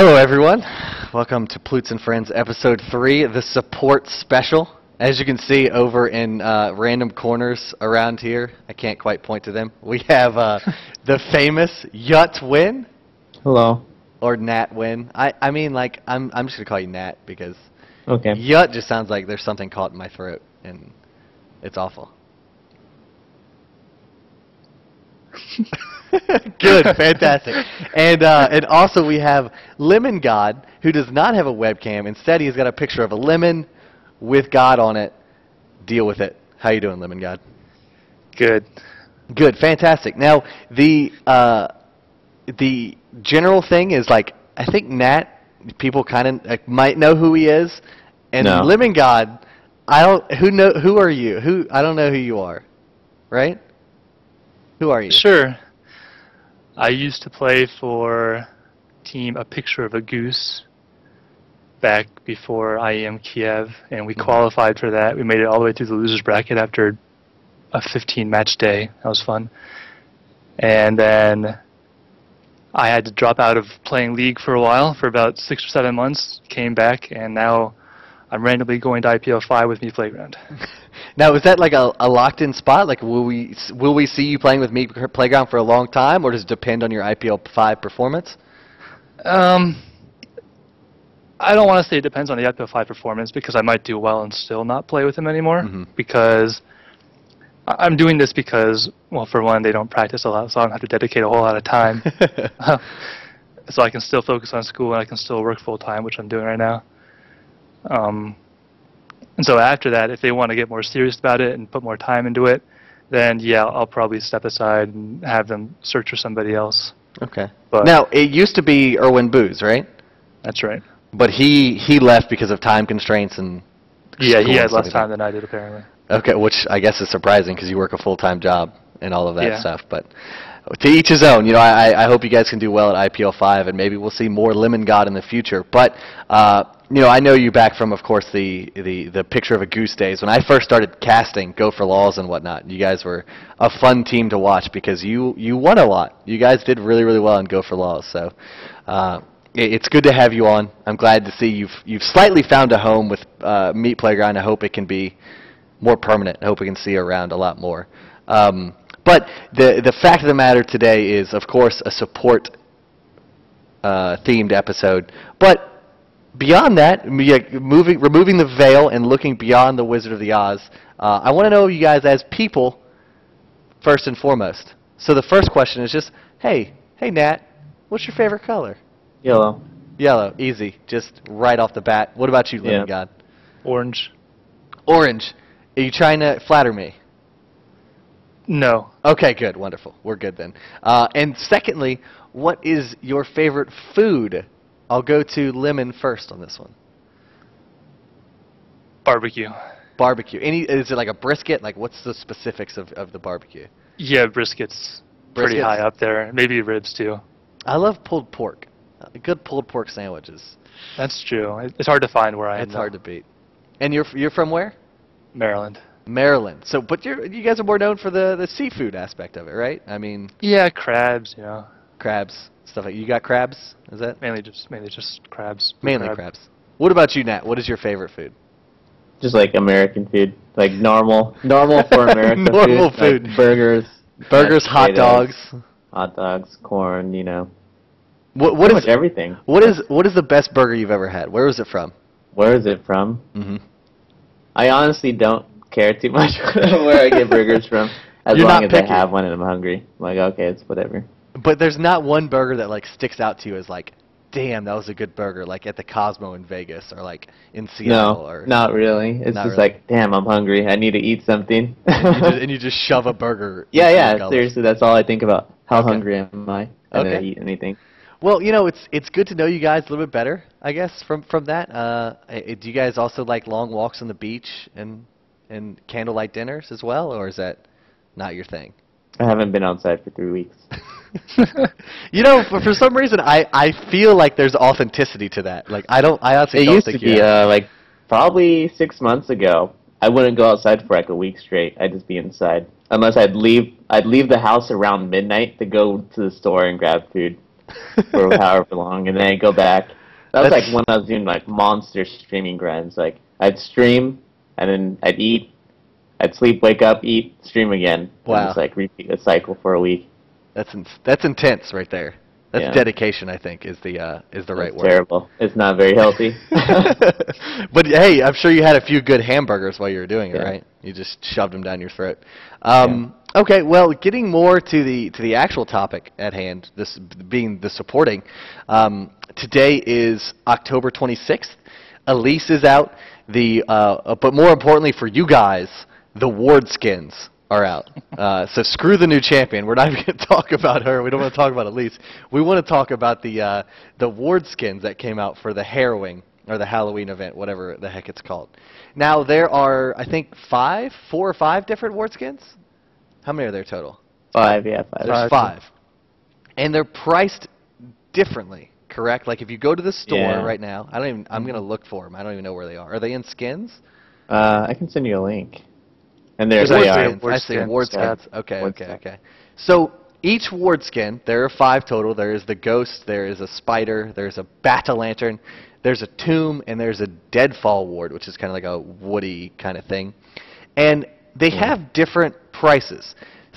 Hello, everyone. Welcome to Plootz and Friends, Episode 3, the support special. As you can see over in random corners around here, I can't quite point to them, we have the famous Nhat Nguyen. Hello. Or Nhat Nguyen. I mean, like, I'm just going to call you Nat because Okay. Nhat just sounds like there's something caught in my throat, and it's awful. Good, fantastic. And also we have Lemongod, who does not have a webcam. Instead, he's got a picture of a lemon with God on it. Deal with it. How you doing, Lemongod? Good. Good, fantastic. Now, the general thing is, like, I think Nat, people kind of might know who he is, and No. Lemongod, who are you? I don't know who you are, right? Who are you? Sure. I used to play for team A Picture of a Goose back before IEM Kiev, and we qualified for that. We made it all the way through the losers bracket after a 15-match day. That was fun. And then I had to drop out of playing League for a while, for about 6 or 7 months, came back, and now I'm randomly going to IPL 5 with Me Playground. Now, is that like a locked-in spot? Like, will we see you playing with Me Playground for a long time, or does it depend on your IPL 5 performance? I don't want to say it depends on the IPL 5 performance, because I might do well and still not play with him anymore. Because I'm doing this because, well, for one, they don't practice a lot, so I don't have to dedicate a whole lot of time. So I can still focus on school and I can still work full-time, which I'm doing right now. And so after that, if they want to get more serious about it and put more time into it, then yeah, I'll probably step aside and have them search for somebody else. Okay. But Now, it used to be Erwin Booz, right? That's right. But he left because of time constraints and Yeah, school he and had stuff less like time that. than I did, apparently. Okay, which I guess is surprising because you work a full-time job and all of that Yeah. stuff. But to each his own. You know, I hope you guys can do well at IPL 5, and maybe we'll see more Lemongod in the future. But you know, I know you back from, of course, the Picture of a Goose days. When I first started casting Go for Laws and whatnot, you guys were a fun team to watch because you won a lot. You guys did really, really well in Go for Laws. So it's good to have you on. I'm glad to see you've slightly found a home with Meat Playground. I hope it can be more permanent. I hope we can see you around a lot more. But the fact of the matter today is, of course, a support themed episode. But beyond that, removing the veil and looking beyond the Wizard of the Oz, I want to know you guys as people first and foremost. So the first question is just, hey Nat, what's your favorite color? Yellow. Yellow, easy, just right off the bat. What about you, Yeah. Lemongod? Orange? Orange. Are you trying to flatter me? No. Okay, good, wonderful. We're good then. And secondly, what is your favorite food? I'll go to Lemon first on this one. Barbecue. Barbecue. Is it like a brisket? Like, what's the specifics of the barbecue? Yeah, brisket's pretty Briskets? high up there. Maybe ribs, too. I love pulled pork. Good pulled pork sandwiches. That's true. It's hard to find where I am. It's hard to beat. And you're from where? Maryland. Maryland. So, but you guys are more known for the seafood aspect of it, right? I mean, Yeah, crabs, you know. crabs, stuff like. You got crabs? Is that Mainly just crabs. mainly Crab. crabs? What about you, Nat? What is your favorite food? Just like American food, like normal for American Normal food. Like burgers, Burgers, mashed hot potatoes, dogs. hot dogs, corn. You know, What pretty is much everything. what is the best burger you've ever had? Where was it from? Where is it from? Mm-hmm. I honestly don't care too much where I get burgers from, as You're long not as picky. I have one and I'm hungry. I'm like, okay, it's whatever. But there's not one burger that like sticks out to you as like, damn, that was a good burger, like at the Cosmo in Vegas or like in Seattle No, or not really. It's Not just really. like, damn, I'm hungry. I need to eat something. and you just shove a burger. Yeah, into your yeah. gullet. Seriously, that's all I think about. How Okay. hungry am I? And then I Okay. eat anything. Well, you know, it's good to know you guys a little bit better, I guess, from that. Do you guys also like long walks on the beach and candlelight dinners as well, or is that not your thing? I haven't been outside for 3 weeks. You know, for some reason, I feel like there's authenticity to that. Like I honestly It don't used to think be you have. like probably 6 months ago. I wouldn't go outside for like a week straight. I'd just be inside unless I'd leave the house around midnight to go to the store and grab food. for however long, and then I'd go back. That was That's- like when I was doing like monster streaming grinds. Like I'd stream, and then I'd eat, I'd sleep, wake up, eat, stream again. Wow. And just like repeat the cycle for a week. That's intense right there. That's Yeah. dedication, I think, is the right It's word. terrible. It's not very healthy. But hey, I'm sure you had a few good hamburgers while you were doing it, Yeah. right? You just shoved them down your throat. Okay, well, getting more to the actual topic at hand, this being the supporting. Today is October 26th. Elise is out. But more importantly for you guys, the Ward skins are out. So screw the new champion. We're not even going to talk about her. We don't want to talk about Elise. We want to talk about the Ward skins that came out for the Harrowing or the Halloween event, whatever the heck it's called. Now there are, I think, 4 or 5 different Ward skins. How many are there total? 5, yeah, 5. There's 5. And they're priced differently, correct? Like if you go to the store Yeah. right now, I'm going to look for them. I don't even know where they are. Are they in skins? I can send you a link. And there's Ward they are. skins. I see Ward skins. Okay, Ward okay, skins. okay. So each Ward skin, there are 5 total. There is the Ghost, there is a Spider, there's a Bat-a-Lantern, there's a Tomb, and there's a Deadfall Ward, which is kind of like a woody kind of thing. And they have different prices.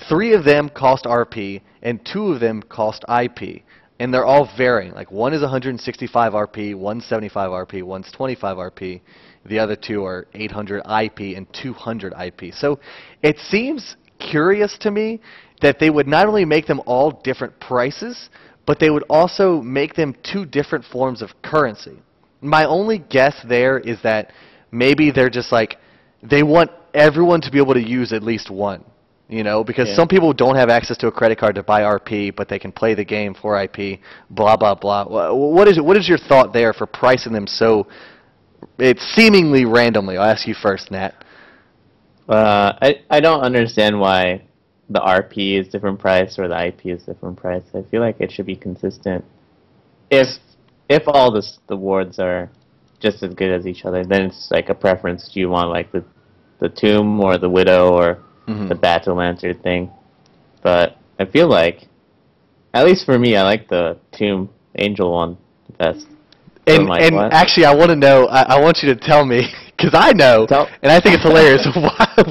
3 of them cost RP, and 2 of them cost IP. And they're all varying. Like one is 165 RP, one's 75 RP, one's 25 RP. The other 2 are 800 IP and 200 IP. So it seems curious to me that they would not only make them all different prices, but they would also make them 2 different forms of currency. My only guess there is that maybe they're just like, they want everyone to be able to use at least one. You know, because Yeah. some people don't have access to a credit card to buy RP, but they can play the game for IP, blah, blah, blah. What is your thought there for pricing them so, it's seemingly randomly? I'll ask you first, Nhat. I don't understand why the RP is different price or the IP is different price. I feel like it should be consistent. If all the wards are just as good as each other, then it's like a preference. Do you want like the Tomb or the Widow or the Bat-a-Lantern thing? But I feel like, at least for me, I like the Tomb Angel one the best. So And, I'm like, and what? actually, I want to know, I want you to tell me, because I know, and I think it's hilarious,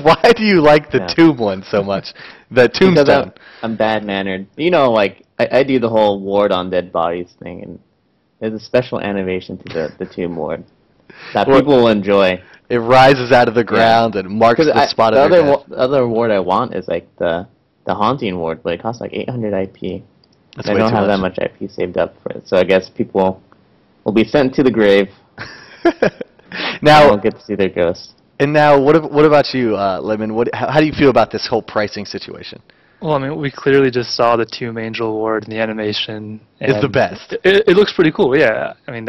why do you like the Yeah. Tomb one so much? The Because Tombstone. I'm bad-mannered. You know, like, I do the whole ward on dead bodies thing, and there's a special animation to the Tomb ward that Well, people will enjoy. It rises out of the ground and marks the spot of their death. The other ward I want is like the Haunting ward, but it costs like 800 IP. That's I way don't too have that much IP saved up for it, so I guess people will be sent to the grave. I Now, won't get to see their ghosts. and now, what about you, Lemon? How do you feel about this whole pricing situation? Well, I mean, we clearly just saw the Tomb Angel Ward and the animation. It's the and best. It looks pretty cool, yeah. I mean,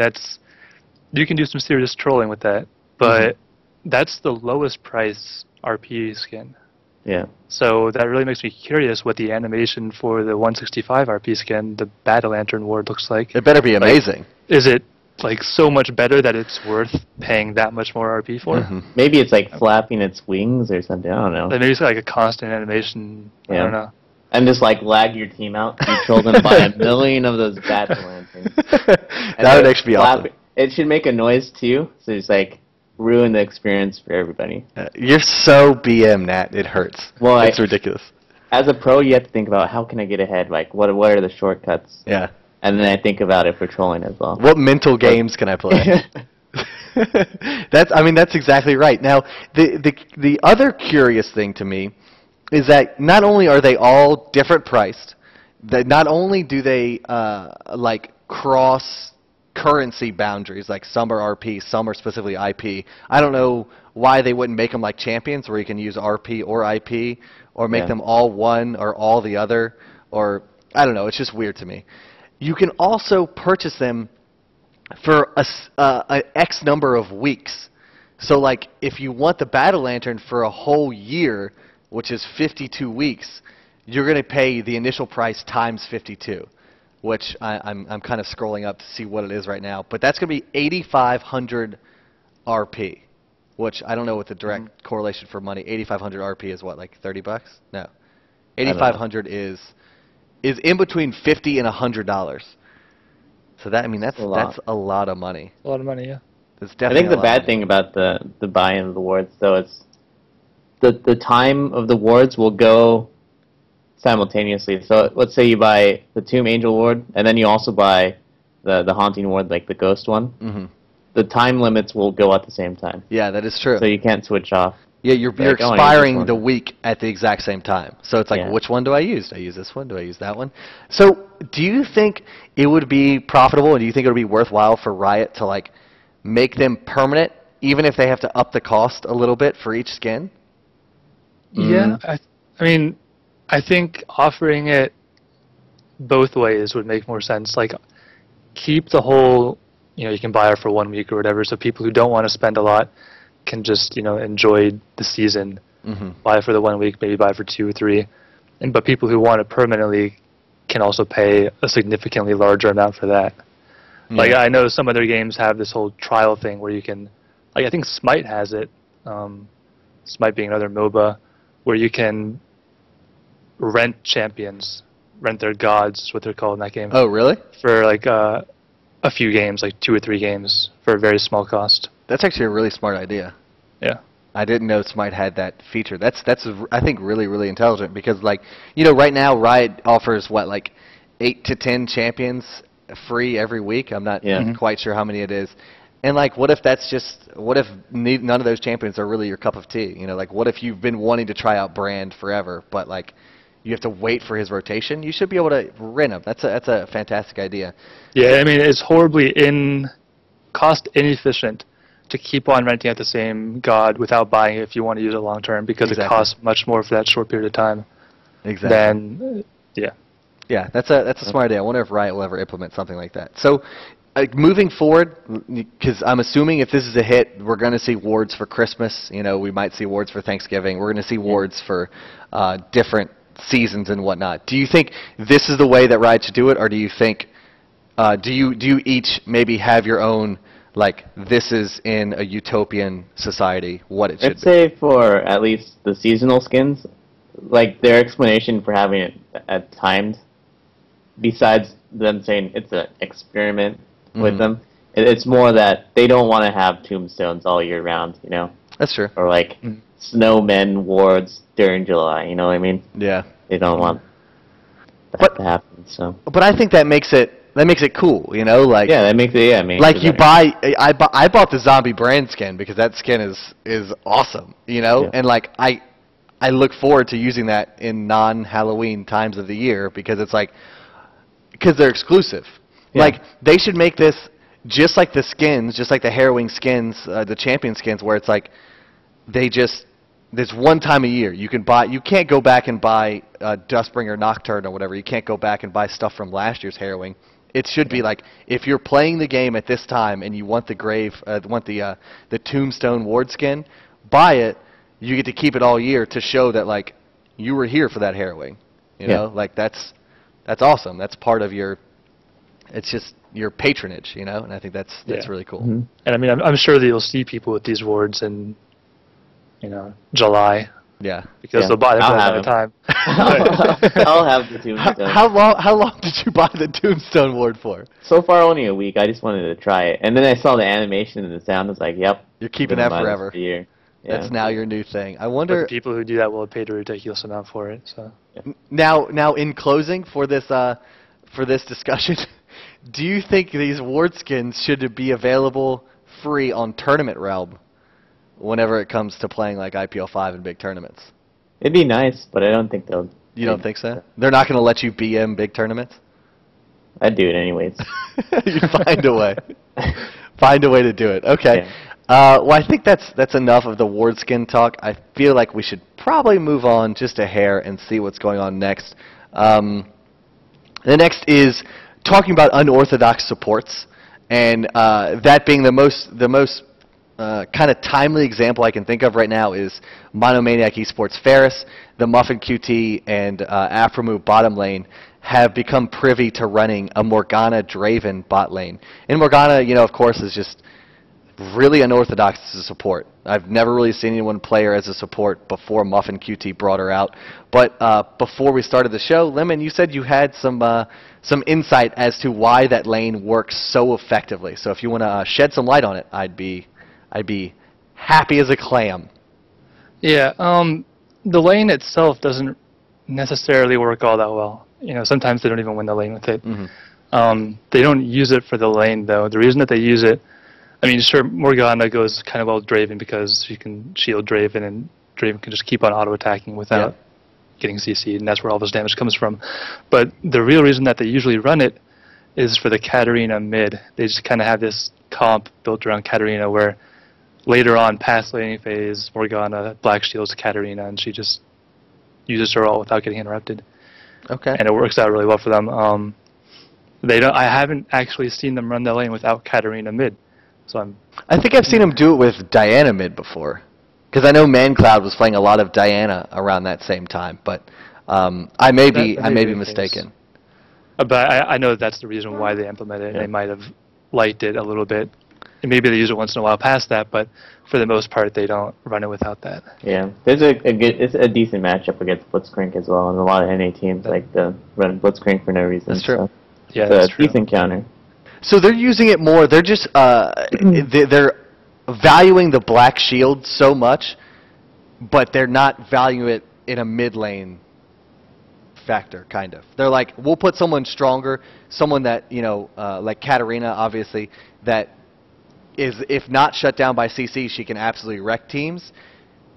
you can do some serious trolling with that, but that's the lowest price RP skin. Yeah. So that really makes me curious what the animation for the 165 RP skin, the Bat-a-Lantern Ward, looks like. It better be amazing. Is it like so much better that it's worth paying that much more RP for? Maybe it's like flapping its wings or something. I don't know. Like maybe it's like a constant animation. I Yeah. don't know. And just like lag your team out. You troll them by a million of those Bat-a-Lanterns. That would actually be awesome. It should make a noise too, so it's like ruin the experience for everybody. You're so BM, Nat. It hurts. Well, It's ridiculous. As a pro, you have to think about how can I get ahead. Like what are the shortcuts? Yeah. And then I think about it for trolling as well. What mental games can I play? That's exactly right. Now, the other curious thing to me is that not only are they all different priced, that not only do they like cross currency boundaries, like some are RP, some are specifically IP. I don't know why they wouldn't make them like champions, where you can use RP or IP, or make them all one or all the other, or I don't know. It's just weird to me. You can also purchase them for an X number of weeks. So like if you want the Bat-a-Lantern for a whole year, which is 52 weeks, you're going to pay the initial price times 52, which I'm kind of scrolling up to see what it is right now. But that's going to be 8,500 RP, which I don't know what the direct correlation for money. 8,500 RP is what, like 30 bucks? No. 8,500 is in between $50 and $100. So that, I mean, that's a lot of money. A lot of money, yeah. That's I definitely think the a lot bad of thing money. about the buy-in of the wards, though, is the time of the wards will go simultaneously. So let's say you buy the Tomb Angel ward, and then you also buy the Haunting ward, like the Ghost one. Hmm. The time limits will go at the same time, Yeah, that is true. so you can't switch off. Yeah, you're Like, oh, I use this expiring one. the week at the exact same time. So it's like, Yeah. which one do I use? Do I use this one? Do I use that one? So do you think it would be profitable, and do you think it would be worthwhile for Riot to like make them permanent, even if they have to up the cost a little bit for each skin? Yeah, I mean, I think offering it both ways would make more sense. Like, keep the whole, you can buy it for 1 week or whatever, so people who don't want to spend a lot can just, enjoy the season, Hmm. buy it for the 1 week, maybe buy it for 2 or 3. But people who want it permanently can also pay a significantly larger amount for that. Like, Yeah. I know some other games have this whole trial thing where you can, like, I think Smite has it, Smite being another MOBA, where you can rent champions, rent their gods, is what they're called in that game, Oh, really? for like a few games, like 2 or 3 games, for a very small cost. That's actually a really smart idea. Yeah. I didn't know Smite had that feature. That's I think really, really intelligent because like right now Riot offers what, like 8 to 10 champions free every week. I'm not Yeah. Mhm. quite sure how many it is. And like, what if none of those champions are really your cup of tea? Like, what if you've been wanting to try out Brand forever, but like you have to wait for his rotation? You should be able to rent him. That's a fantastic idea. Yeah, I mean, it's horribly cost inefficient to keep on renting at the same god without buying it if you want to use it long term, because Exactly. it costs much more for that short period of time Exactly. than, yeah. Yeah, that's a smart idea. I wonder if Riot will ever implement something like that. So, moving forward, because I'm assuming if this is a hit, we're going to see wards for Christmas. We might see wards for Thanksgiving. We're going to see wards for different seasons and whatnot. Do you think this is the way that Riot should do it, or do you think do you each maybe have your own, like, this is in a utopian society, what it should I'd say for at least the seasonal skins, like their explanation for having it at timed, besides them saying it's an experiment with Mhm. them, it's more that they don't want to have tombstones all year round, That's true. or like Mm. snowmen wards during July, you know what I mean? Yeah. They don't want that But- to happen, so. But I think that makes it cool, like. Yeah, that makes it, yeah, I mean. Like I bought the zombie brand skin because that skin is awesome, Yeah. and like I look forward to using that in non-Halloween times of the year because it's like, because they're exclusive. Yeah. Like, they should make this just like the skins, just like the Harrowing skins, the champion skins, where it's like there's one time a year you can't go back and buy Dustbringer Nocturne or whatever. You can't go back and buy stuff from last year's Harrowing. It should be like, if you're playing the game at this time and you want the Tombstone Ward skin, buy it. You get to keep it all year to show that like you were here for that Harrowing. Like that's awesome. That's part of it's just your patronage, and I think that's Yeah. really cool. Mhm. And I mean, I'm sure that you'll see people with these wards in, July, Yeah. because Yeah. they'll buy them I'll for have that time. I'll have the tombstone. How long did you buy the Tombstone Ward for? So far, only a week. I just wanted to try it, and then I saw the animation and the sound. I was like, "Yep, You're keeping I'm that gonna buy this forever. for a year." Yeah. That's now your new thing. I But wonder the people who do that will have paid a ridiculous amount for it. So now in closing for this discussion, do you think these ward skins should be available free on Tournament Realm whenever it comes to playing like IPL 5 and big tournaments? It'd be nice, but I don't think they'll. You don't think so? They're not going to let you BM big tournaments? I'd do it anyways. You find a way. Find a way to do it. Okay. Yeah. Well, I think that's enough of the ward skin talk. I feel like we should probably move on just a hair and see what's going on next. The next is talking about unorthodox supports, and that being the most kind of timely example I can think of right now is Monomaniac Esports Ferris, the Muffin QT, and Afromu bottom lane have become privy to running a Morgana Draven bot lane. And Morgana, of course, is just really unorthodox as a support. I've never really seen anyone play her as a support before Muffin QT brought her out. But before we started the show, Lemon, you said you had some insight as to why that lane works so effectively. So if you want to shed some light on it, I'd be happy as a clam. Yeah, the lane itself doesn't necessarily work all that well. You know, sometimes they don't even win the lane with it. They don't use it for the lane, though. The reason that they use it, I mean, sure, Morgana goes kind of well with Draven because she can shield Draven, and Draven can just keep on auto-attacking without getting CC'd, and that's where all this damage comes from. But the real reason that they usually run it is for the Katarina mid. They just kind of have this comp built around Katarina where later on, past laning phase, Morgana black shields Katarina, and she just uses her ult without getting interrupted. Okay. And it works out really well for them. I haven't actually seen them run the lane without Katarina mid. So I think I've seen him do it with Diana mid before, because I know ManCloud was playing a lot of Diana around that same time. But I may be mistaken. But I know that's the reason why they implemented it. And they might have liked it a little bit. And maybe they use it once in a while past that, but for the most part, they don't run it without that. Yeah, there's it's a decent matchup against Blitzcrank as well, and a lot of NA teams like to run Blitzcrank for no reason. That's true. So Yeah, it's that's a true. decent counter. So they're using it more. They're just they're valuing the black shield so much, but they're not valuing it in a mid lane factor, kind of. They're like, we'll put someone stronger, someone that, you know, like Katarina, obviously, that is, if not shut down by CC, she can absolutely wreck teams.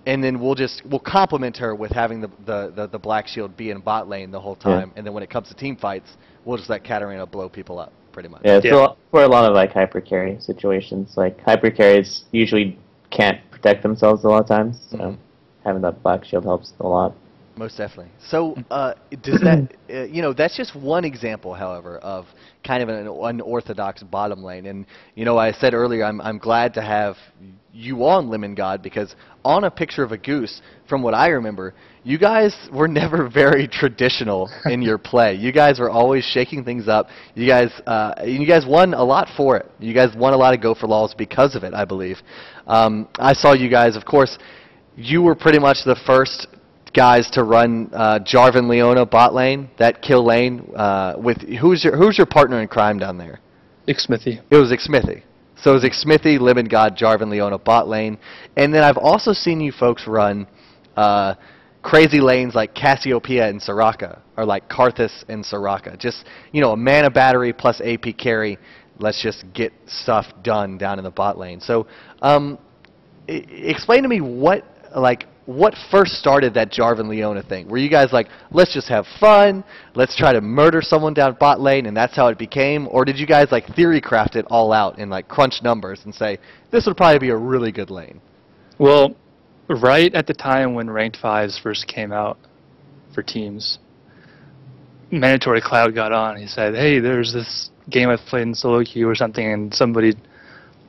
And then we'll complement her with having the black shield be in bot lane the whole time. And then when it comes to team fights, we'll just let Katarina blow people up, pretty much. Yeah, so for a lot of like hyper carry situations, like hyper carries usually can't protect themselves a lot of times. So having that black shield helps a lot. Most definitely. So does that, you know, that's just one example, however, of kind of an unorthodox bottom lane. And, you know, I said earlier, I'm glad to have you on Lemongod, because on a picture of a goose, from what I remember, you guys were never very traditional in your play. You guys were always shaking things up. You guys won a lot for it. You guys won a lot of Go for Laws because of it, I believe. I saw you guys, of course, you were pretty much the first guys to run Jarvan Leona bot lane, that kill lane. With who's your partner in crime down there? Xmithy. It was Xmithy. So it was Xmithy, Lemongod, Jarvan Leona bot lane, and then I've also seen you folks run crazy lanes like Cassiopeia and Soraka, or like Karthus and Soraka. Just, you know, a mana battery plus AP carry. Let's just get stuff done down in the bot lane. So explain to me what first started that Jarvan Leona thing? Were you guys like, let's just have fun, let's try to murder someone down bot lane, and that's how it became? Or did you guys like theory craft it all out and like crunch numbers and say, this would probably be a really good lane? Well, right at the time when Ranked 5s first came out for teams, Mandatory Cloud got on. He said, hey, there's this game I've played in solo queue or something, and somebody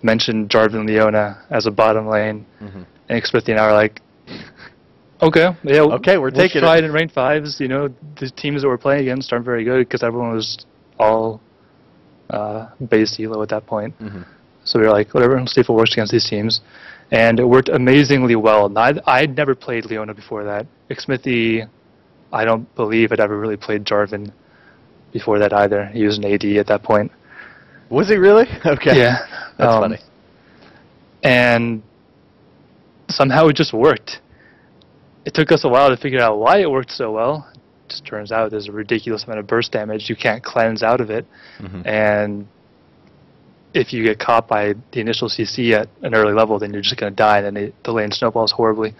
mentioned Jarvan Leona as a bottom lane. And Xmithy and I were like, okay, yeah, okay, we're taking try it in ranked 5s. You know, the teams that we're playing against aren't very good because everyone was all base elo at that point. So we were like, whatever, let's see if it works against these teams. And it worked amazingly well. I'd never played Leona before that. Xmithy, I don't believe had ever really played Jarvan before that either. He was an AD at that point. Was he really? Okay. Yeah. That's funny. And somehow it just worked. It took us a while to figure out why it worked so well. It just turns out there's a ridiculous amount of burst damage. You can't cleanse out of it. And if you get caught by the initial CC at an early level, then you're just going to die, and then the lane snowballs horribly.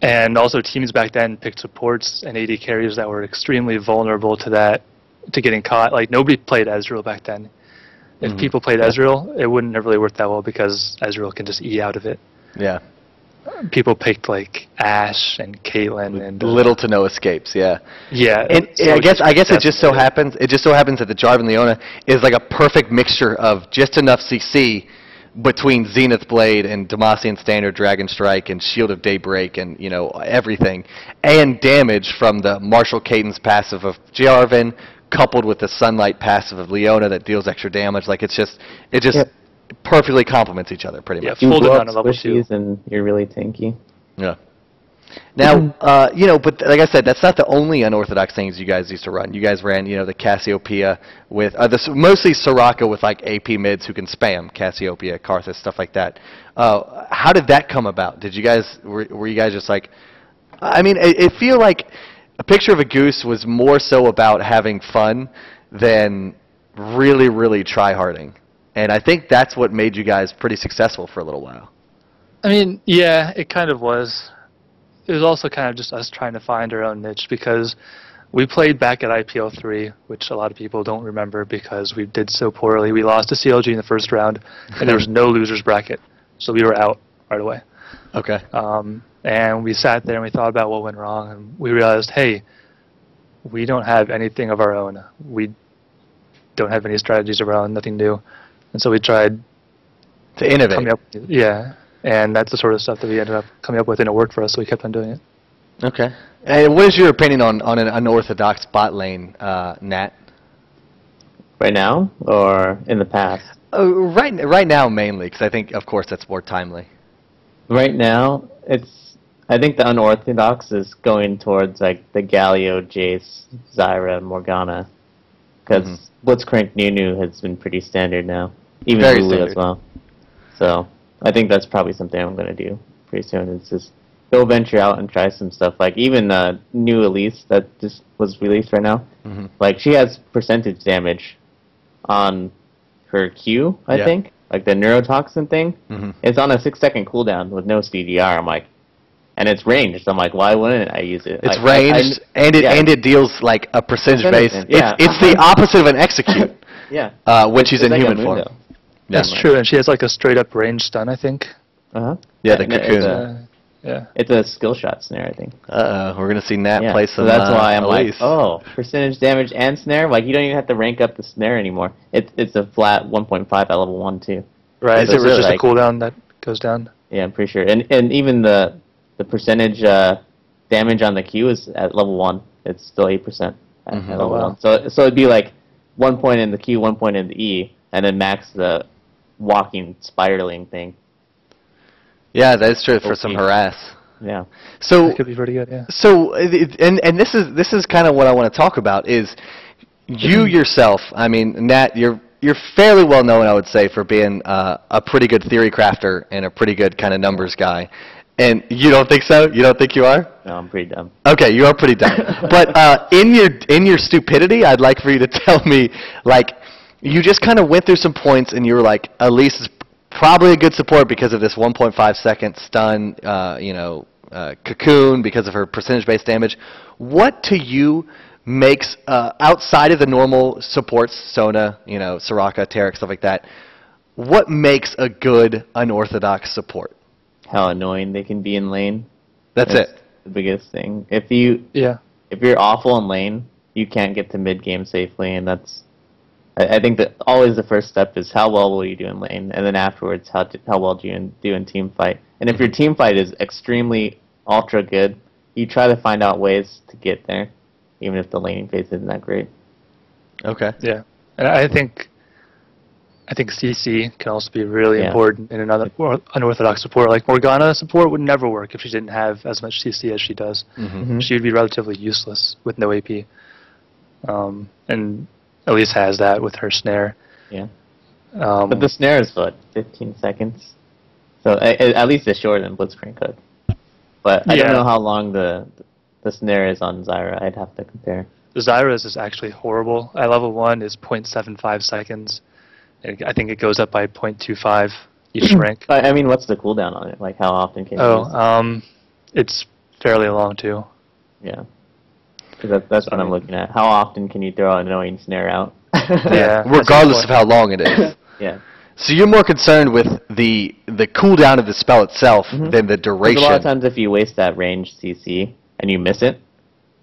And also teams back then picked supports and AD carriers that were extremely vulnerable to that, to getting caught. Like, nobody played Ezreal back then. If people played Ezreal, it wouldn't have really worked that well because Ezreal can just E out of it. Yeah. People picked like Ashe and Caitlyn and little to no escapes. Yeah. Yeah. And so I guess it just so happens that the Jarvan Leona is like a perfect mixture of just enough CC between Zenith Blade and Demacian Standard, Dragon Strike, and Shield of Daybreak, and, you know, everything, and damage from the Martial Cadence passive of Jarvan, coupled with the Sunlight passive of Leona that deals extra damage. Like, it's perfectly complements each other pretty Yeah, much. You folded blow down up to level 2. squishies and you're really tanky. Yeah. Now, but like I said, that's not the only unorthodox things you guys used to run. You guys ran, the Cassiopeia with mostly Soraka with like AP mids who can spam Cassiopeia, Karthus, stuff like that. How did that come about? Did you guys were you guys just like? I mean, it feel like a picture of a goose was more so about having fun than really, really try-harding, and I think that's what made you guys pretty successful for a little while. I mean, yeah, it kind of was. It was also kind of just us trying to find our own niche because we played back at IPL 3, which a lot of people don't remember because we did so poorly. We lost to CLG in the first round, and there was no losers bracket, so we were out right away. Okay. And we sat there and we thought about what went wrong, and we realized, hey, we don't have anything of our own. We don't have any strategies of our own, nothing new. And so we tried To innovate. coming up, yeah, and that's the sort of stuff that we ended up coming up with, and it worked for us, so we kept on doing it. Okay. And what is your opinion on an unorthodox bot lane, Nat? Right now or in the past? Right now mainly, because I think, of course, that's more timely. Right now, I think the unorthodox is going towards like the Galio, Jace, Zyra, Morgana, because Blitzcrank Nunu has been pretty standard now, even Very Lulu standard. as well. So I think that's probably something I'm going to do pretty soon. It's just go venture out and try some stuff. Like even new Elise that just was released right now. Like she has percentage damage on her Q, I Yeah. think. Like the neurotoxin thing. It's on a 6-second cooldown with no CDR. I'm like, and it's ranged. I'm like, why wouldn't I use it? It's Like, ranged, and it deals like a percentage base. Percentage, yeah. It's the opposite of an execute yeah. when she's It's in like a human form. Mundo. That's true, and she has like a straight up range stun, I think. Uh-huh. Yeah, the And it's cocoon. a- Yeah. It's a skill shot snare, I think. We're gonna see Nat Yeah, play so some. that's why I'm like, Elise. oh, percentage damage and snare. Like you don't even have to rank up the snare anymore. It's a flat 1.5 at level 1 too. Right, Is so it it's really? just Like- a cooldown that goes down. Yeah, I'm pretty sure. And even the percentage damage on the Q is at level 1. It's still 8% at level Oh, wow. 1. So it'd be like 1 point in the Q, 1 point in the E, and then max the walking spiraling thing. Yeah, that's true for some Okay. harass. Yeah. So That could be pretty good, yeah. So, and this is kind of what I want to talk about is you yourself. I mean, Nat, you're fairly well known, I would say, for being a pretty good theory crafter and a pretty good kind of numbers guy. And you don't think so? You don't think you are? No, I'm pretty dumb. Okay, you are pretty dumb. But in your stupidity, I'd like for you to tell me, like, you just kind of went through some points and you were like, Elise is probably a good support because of this 1.5 second stun, cocoon, because of her percentage-based damage. What to you makes, outside of the normal supports, Sona, Soraka, Taric, stuff like that, what makes a good unorthodox support? How annoying they can be in lane. That's it. The biggest thing. If Yeah. you're awful in lane, you can't get to mid game safely, and that's. I think that always the first step is how well will you do in lane, and then afterwards how well do you do in team fight. And if your team fight is extremely ultra good, you try to find out ways to get there, even if the laning phase isn't that great. Okay. Yeah. And I think CC can also be really Yeah. important in another unorthodox support. Like Morgana support would never work if she didn't have as much CC as she does. She would be relatively useless with no AP. And Elise has that with her snare. Yeah. But the snare is what, 15 seconds? So at least it's shorter than Blitzcrank could. But I don't Yeah. know how long the snare is on Zyra. I'd have to compare. Zyra's is actually horrible. At level 1 is 0.75 seconds. And I think it goes up by 0.25 each rank. I mean, what's the cooldown on it? Like, how often can you use it? It's fairly long too. Yeah. 'Cause that's what I'm looking at. How often can you throw an annoying snare out? Yeah. Regardless of how long it is. Yeah. So you're more concerned with the cooldown of the spell itself than the 'Cause duration. a lot of times if you waste that range CC and you miss it,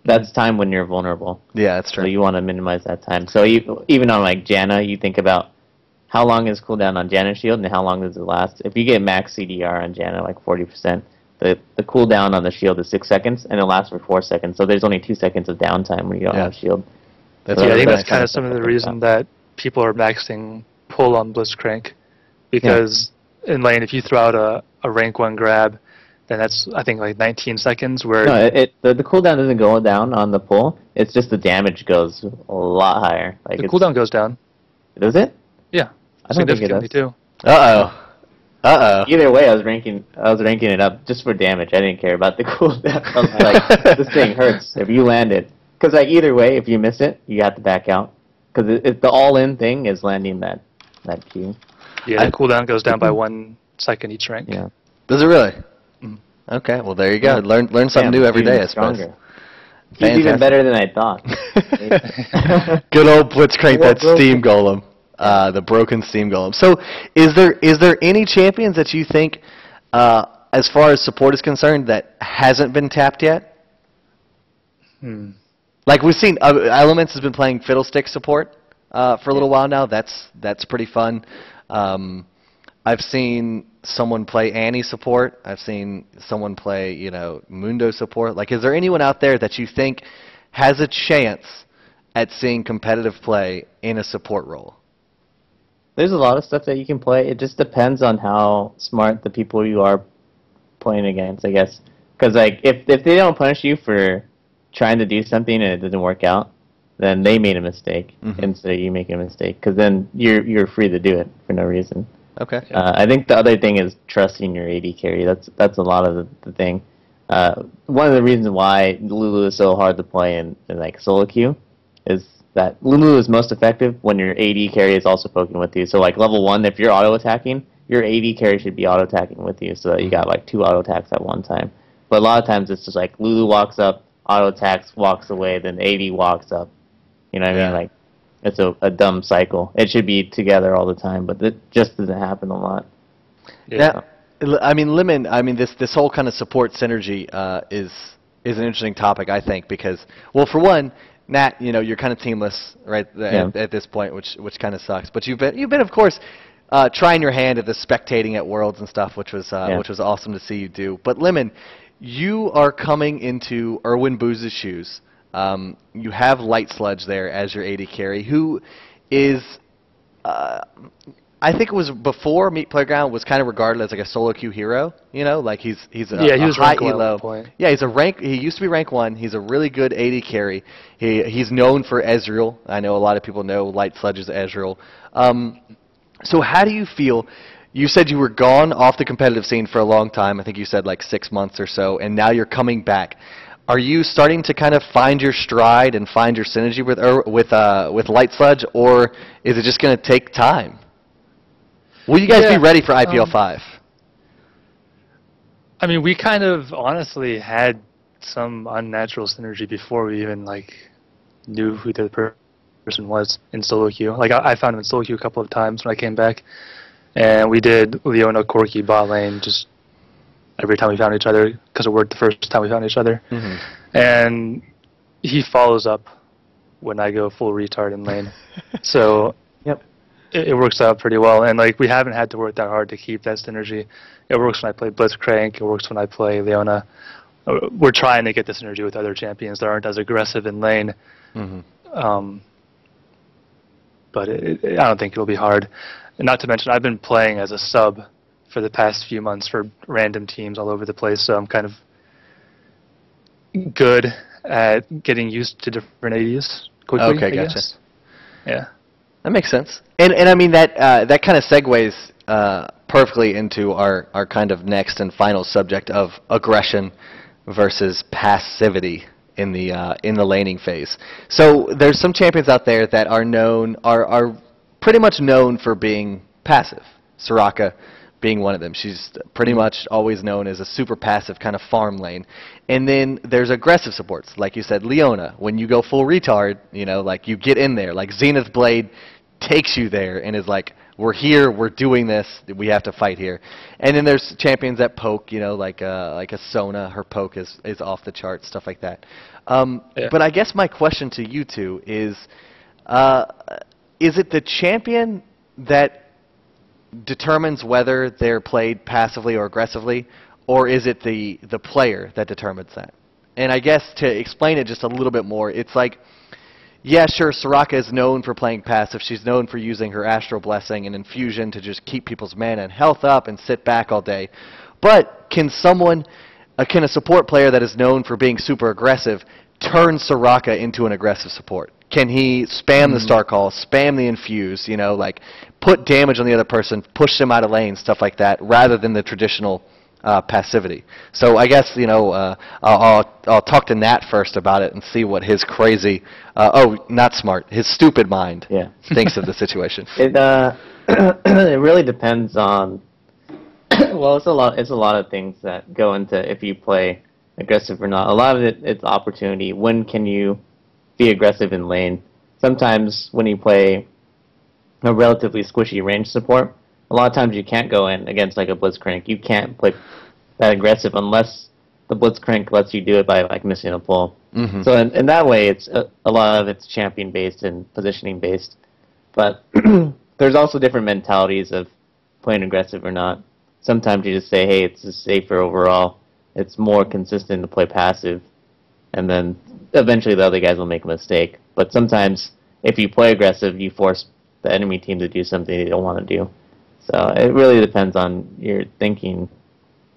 that's time when you're vulnerable. Yeah, that's true. So you want to minimize that time. So even on like Janna, you think about how long is cooldown on Janna's shield and how long does it last. If you get max CDR on Janna, like 40%, the cooldown on the shield is 6 seconds and it lasts for 4 seconds. So there's only 2 seconds of downtime when you don't Yeah. have shield. That's Yeah, I really think nice. that's kind of some of the reason that people are maxing pull on Blitzcrank, because in lane, if you throw out a rank 1 grab, then that's, I think, like 19 seconds. Where No, the cooldown doesn't go down on the pull. It's just the damage goes a lot higher. Like the cooldown goes down. Does it? Yeah, I don't think it significantly does. too. Either way, I was ranking it up just for damage. I didn't care about the cooldown. I was like, this thing hurts if you land it. Because like either way, if you miss it, you have to back out. Because the all-in thing is landing that Q. Yeah, the cooldown goes down by 1 second each rank. Yeah. Does it really? Mm. Okay, well there you go. Learn something new every day, I suppose. Stronger. He's even better than I thought. Good old Blitzcrank, that Steam Golem. The broken Steam Golem. So, is there any champions that you think, as far as support is concerned, that hasn't been tapped yet? Like we've seen, Elements has been playing Fiddlestick support for a little while now. That's pretty fun. I've seen someone play Annie support. I've seen someone play, Mundo support. Like, is there anyone out there that you think has a chance at seeing competitive play in a support role? There's a lot of stuff that you can play. It just depends on how smart the people you are playing against, I guess. Because like if they don't punish you for trying to do something and it doesn't work out, then they made a mistake instead of you making a mistake. Because then you're free to do it for no reason. Okay. I think the other thing is trusting your AD carry. That's a lot of the thing. One of the reasons why Lulu is so hard to play in like solo queue is that Lulu is most effective when your AD carry is also poking with you. So like level 1, if you're auto attacking, your AD carry should be auto attacking with you, so that you got like 2 auto attacks at one time. But a lot of times it's just like Lulu walks up, auto attacks, walks away, then AD walks up. You know what I mean? Like it's a dumb cycle. It should be together all the time, but it just doesn't happen a lot. Yeah. I mean, Lemon. I mean, this whole kind of support synergy is an interesting topic, I think, because, well, for one, Nhat, you're kind of teamless right at this point, which kind of sucks. But you've been of course trying your hand at the spectating at Worlds and stuff, which was awesome to see you do. But Lemon, you are coming into Erwin Booze's shoes. You have Light Sludge there as your AD carry, who is, I think it was before Meat Playground was kind of regarded as like a solo queue hero. Like he's he was high rank 1 at elo. one point. Yeah, he used to be rank 1. He's a really good AD carry. He's known for Ezreal. I know a lot of people know Light Sludge is Ezreal. So how do you feel? You said you were gone off the competitive scene for a long time. I think you said like 6 months or so, and now you're coming back. Are you starting to kind of find your stride and find your synergy with Light Sludge, or is it just going to take time? Will you guys be ready for IPL 5? I mean, we kind of honestly had some unnatural synergy before we even knew who the person was in solo queue. Like I found him in solo queue a couple of times when I came back, and we did Leona Corki bot lane just every time we found each other, because it worked the first time we found each other. And he follows up when I go full retard in lane. So it works out pretty well. And we haven't had to work that hard to keep that synergy. It works when I play Blitzcrank. It works when I play Leona. We're trying to get the synergy with other champions that aren't as aggressive in lane. But I don't think it'll be hard. And not to mention, I've been playing as a sub for the past few months for random teams all over the place, so I'm kind of good at getting used to different ADs quickly. Okay, I gotcha. guess. Yeah. That makes sense. And I mean that kind of segues perfectly into our kind of next and final subject of aggression versus passivity in the laning phase. So there's some champions out there that are pretty much known for being passive. Soraka being one of them. She's pretty much always known as a super passive kind of farm lane. And then there's aggressive supports, like you said, Leona. When you go full retard, you get in there. Like Zenith Blade takes you there and is like, we're here, we're doing this, we have to fight here. And then there's champions that poke, like a Sona, her poke is off the charts, stuff like that. But I guess my question to you two is it the champion that determines whether they're played passively or aggressively, or is it the player that determines that? And I guess to explain it just a little bit more, it's like yeah, sure, Soraka is known for playing passive. She's known for using her Astral Blessing and Infusion to just keep people's mana and health up and sit back all day. But can can a support player that is known for being super aggressive turn Soraka into an aggressive support? Can he spam the Star Call, spam the Infuse, like put damage on the other person, push them out of lane, stuff like that, rather than the traditional passivity? So I guess I'll talk to Nhat first about it and see what his crazy, not smart, his stupid mind thinks of the situation. It it really depends on. Well, it's a lot of things that go into if you play aggressive or not. A lot of it's opportunity. When can you be aggressive in lane? Sometimes when you play a relatively squishy range support, a lot of times you can't go in against like a Blitzcrank. You can't play that aggressive unless the Blitzcrank lets you do it by like missing a pull. Mm-hmm. So in that way, it's a lot of it's champion based and positioning based. But there's also different mentalities of playing aggressive or not. Sometimes you just say, hey, it's just safer overall. It's more consistent to play passive, and then eventually the other guys will make a mistake. But sometimes if you play aggressive, you force the enemy team to do something they don't want to do. So it really depends on your thinking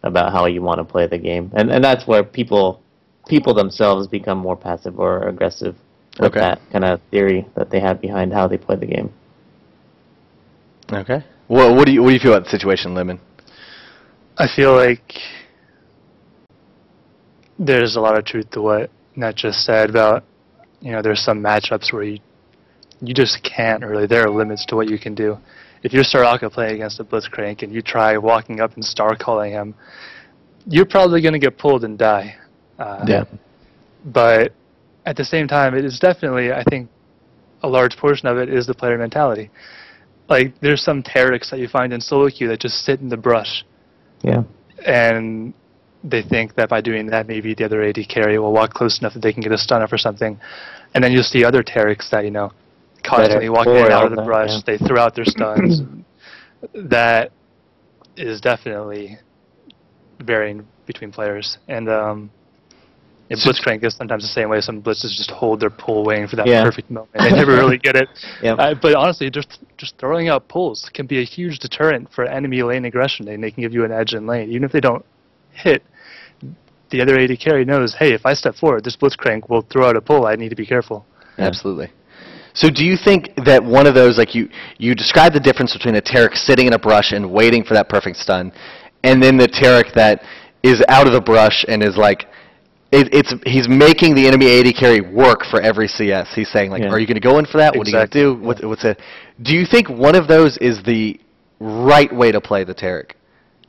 about how you want to play the game. And that's where people themselves become more passive or aggressive with that kind of theory that they have behind how they play the game. Okay. Well, what do you feel about the situation, Lemon? I feel like there's a lot of truth to what Nhat just said about, there's some matchups where you just can't really. There are limits to what you can do. If you're Soraka playing against a Blitzcrank and you try walking up and star calling him, you're probably going to get pulled and die. But at the same time, it is definitely, I think, a large portion of it is the player mentality. Like, there's some Terrics that you find in solo queue that just sit in the brush. Yeah. And they think that by doing that, maybe the other AD carry will walk close enough that they can get a stun up or something. And then you'll see other Terrics that, constantly walking in and out of the brush. They throw out their stuns. That is definitely varying between players. And Blitzcrank is sometimes the same way. Some blitzes just hold their pull waiting for that perfect moment. They never really get it. But honestly, just throwing out pulls can be a huge deterrent for enemy lane aggression, and they can give you an edge in lane. Even if they don't hit, the other AD carry knows, hey, if I step forward, this Blitzcrank will throw out a pull. I need to be careful. Absolutely. So do you think that one of those, like you described the difference between a Terric sitting in a brush and waiting for that perfect stun, and then the Terric that is out of the brush and is like, he's making the enemy AD carry work for every CS. He's saying, like, are you going to go in for that? What are you going to do? Do you think one of those is the right way to play the Terric?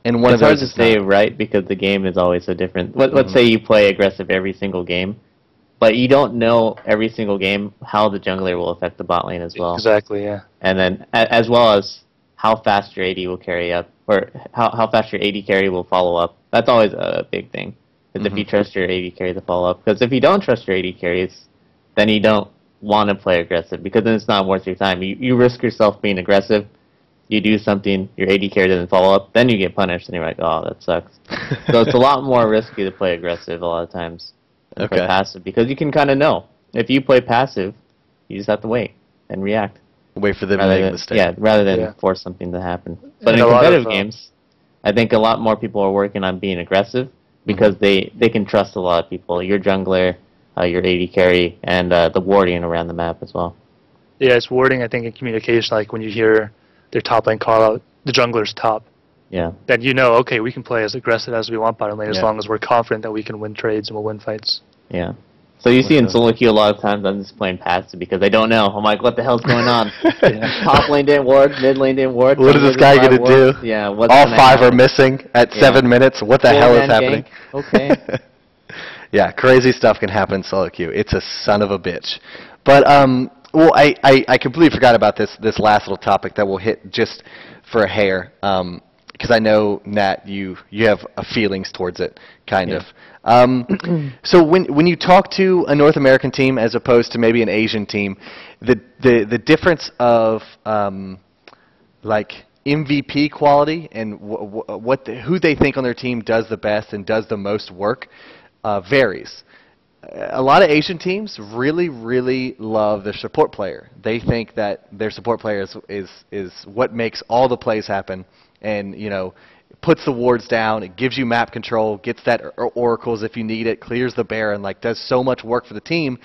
And one of those is hard to say right because the game is always so different. Let's say you play aggressive every single game, but you don't know every single game how the jungler will affect the bot lane as well. Exactly, yeah. And then as well as how fast your AD will carry up, or how fast your AD carry will follow up. That's always a big thing. Is if you trust your AD carry to follow up. Because if you don't trust your AD carries, then you don't want to play aggressive, because then it's not worth your time. You risk yourself being aggressive, you do something, your AD carry doesn't follow up, then you get punished, and you're like, oh, that sucks. So it's a lot more risky to play aggressive a lot of times than play passive, because you can kind of know. If you play passive, you just have to wait and react. Wait for them to make a mistake. Yeah, rather than force something to happen. But in competitive games, I think a lot more people are working on being aggressive, because they can trust a lot of people. Your jungler, your AD carry, and the warding around the map as well. Yeah, it's warding, I think, in communication, like when you hear their top lane call out, the jungler's top. Yeah. Then you know, okay, we can play as aggressive as we want bottom lane as long as we're confident that we can win trades and we'll win fights. Yeah. So you see in solo queue a lot of times I'm just playing passive because I don't know. I'm like, what the hell's going on? Top lane didn't ward, mid lane didn't ward. What is this guy going to do? Yeah. All five are missing at 7 minutes. What the hell is happening? Okay. Yeah, crazy stuff can happen in solo queue. It's a son of a bitch. But well, I completely forgot about this last little topic that we'll hit just for a hair, because I know, Nhat, you have feelings towards it, kind of. So when you talk to a North American team as opposed to maybe an Asian team, the difference of like MVP quality and who they think on their team does the best and does the most work varies. a lot of Asian teams really, really love their support player. They think that their support player is what makes all the plays happen, and puts the wards down. It gives you map control, gets that oracles if you need it, clears the Baron, like does so much work for the team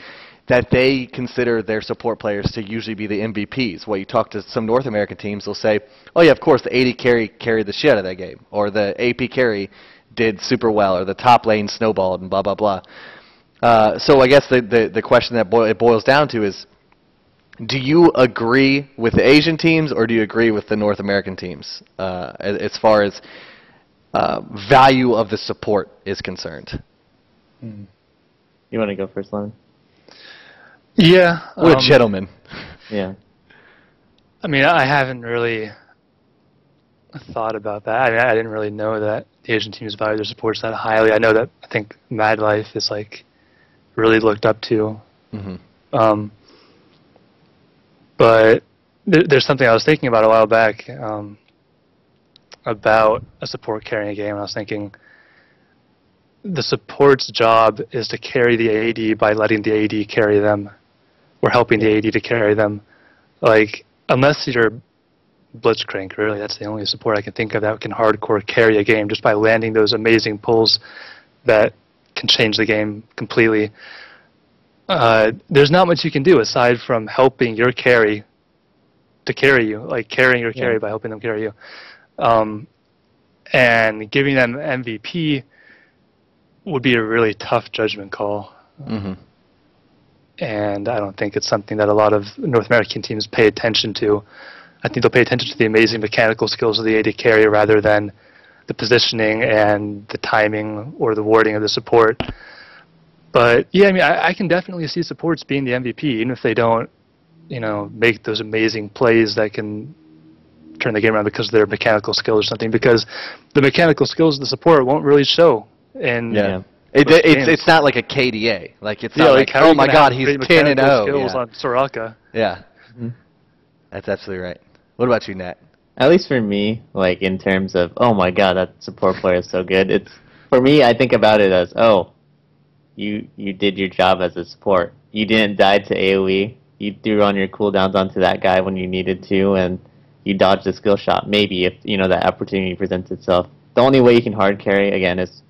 that they consider their support players to usually be the MVPs. Well, you talk to some North American teams, they'll say, "Oh yeah, of course the AD carry carried the shit out of that game," or the AP carry did super well, or the top lane snowballed, and blah blah blah. So I guess the question that it boils down to is, do you agree with the Asian teams or do you agree with the North American teams as far as value of the support is concerned? You want to go first, Lemon? Yeah. What a gentleman. Yeah. I mean, I haven't really thought about that. I mean, I didn't really know that the Asian teams value their supports that highly. I know that I think Mad Life is like really looked up to. But there's something I was thinking about a while back about a support carrying a game, and I was thinking the support's job is to carry the AD by letting the AD carry them, or helping the AD to carry them. Like, unless you're Blitzcrank, really, that's the only support I can think of that can hardcore carry a game just by landing those amazing pulls that can change the game completely. There's not much you can do aside from helping your carry to carry you, like carrying your carry by helping them carry you. And giving them MVP would be a really tough judgment call. And I don't think it's something that a lot of North American teams pay attention to. I think they'll pay attention to the amazing mechanical skills of the AD carry rather than the positioning and the timing or the warding of the support. But yeah, I mean, I can definitely see supports being the MVP, even if they don't, make those amazing plays that can turn the game around because of their mechanical skills or something. Because the mechanical skills of the support won't really show. And it's not like a KDA. Like it's not like, oh my God, he's 10-0. Skills on Soraka. Yeah, that's absolutely right. What about you, Nat? At least for me, like in terms of, oh my God, that support player is so good. For me, I think about it as, you did your job as a support. You didn't die to AoE. You threw on your cooldowns onto that guy when you needed to, and you dodged a skill shot. Maybe if that opportunity presents itself. The only way you can hard carry again is